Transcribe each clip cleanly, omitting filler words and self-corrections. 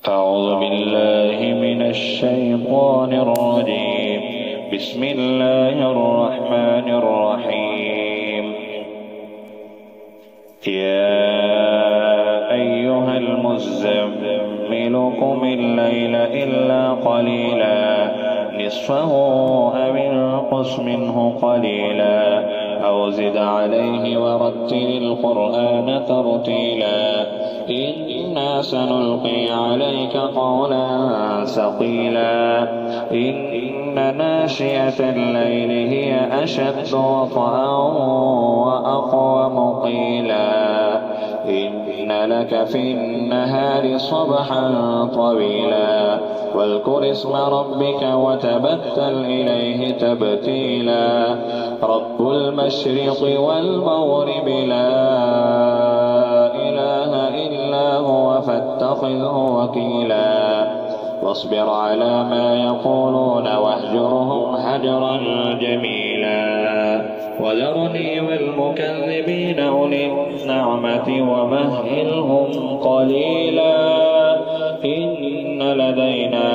أعوذ بالله من الشيطان الرجيم. بسم الله الرحمن الرحيم. يا أيها المزمل قم الليل إلا قليلا نصفه أو انقص منه قليلا أو زد عليه ورتل القرآن ترتيلا إنا سنلقي عليك قولا ثقيلا إن ناشئة الليل هي أشد وطئا وأقوم قيلا إن لك في النهار صبحا طويلا واذكر اسم ربك وتبتل إليه تبتيلا رب المشرق والمغرب لا إله إلا هو فاتخذه وكيلا واصبر على ما يقولون واهجرهم هجرا جميلا وذرني والمكذبين أولي النعمة ومهلهم قليلا إن لدينا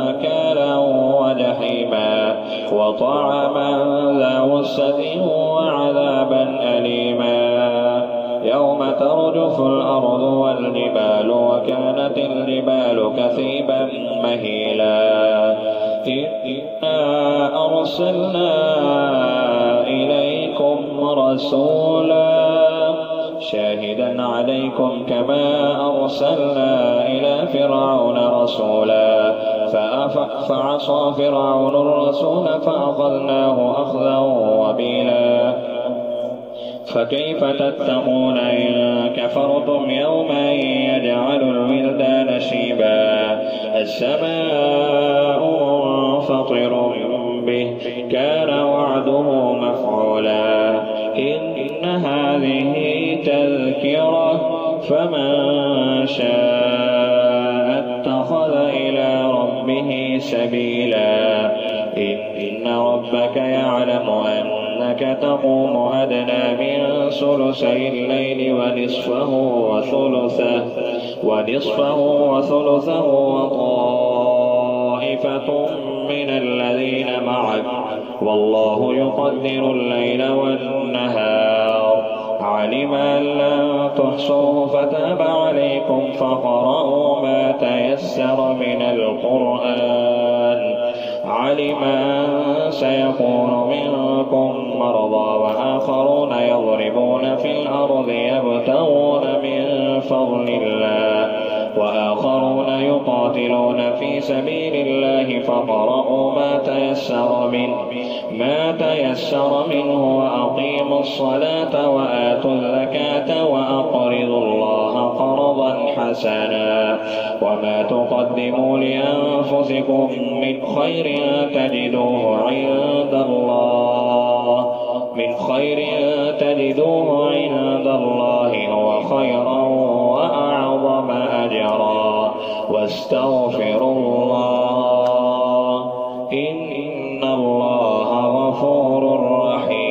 آكالا وجحيما وطعما ذا غصة وعذابا أليما يوم ترجف الأرض والجبال وكانت الجبال كثيبا مهيلا إنا أرسلنا إليكم رسولا شاهدا عليكم كما أرسلنا إلى فرعون رسولا فعصى فرعون الرسول فأخذناه أخذا وبيلا فكيف تتقون إن كفرتم يوما يجعل الولدان شيبا السماء منفطر به كان وعده مفعولا إن هذه تذكرة فمن شاء اتخذ إلى ربه سبيلا إن ربك يعلم أنك تقوم أدنى من ثلثي الليل ونصفه وثلثه وطائفة من الذين معك والله يقدر الليل والنهار علم أن لن تحصوه فتاب عليكم فقرأوا ما تيسر من القرآن علم أن سيكون منكم مرضى وآخرون يضربون في الأرض يبتغون من فضل الله وآخرون يقاتلون في سبيل الله فقرأوا ما تيسر منه وأقيموا الصلاة وآتوا الزكاة وأقرضوا الله قرضا حسنا وما تقدموا لأنفسكم من خير تجدوه عند الله هو خيرا وأعظم أجرا واستغفروا الله إن الله غفور رحيم.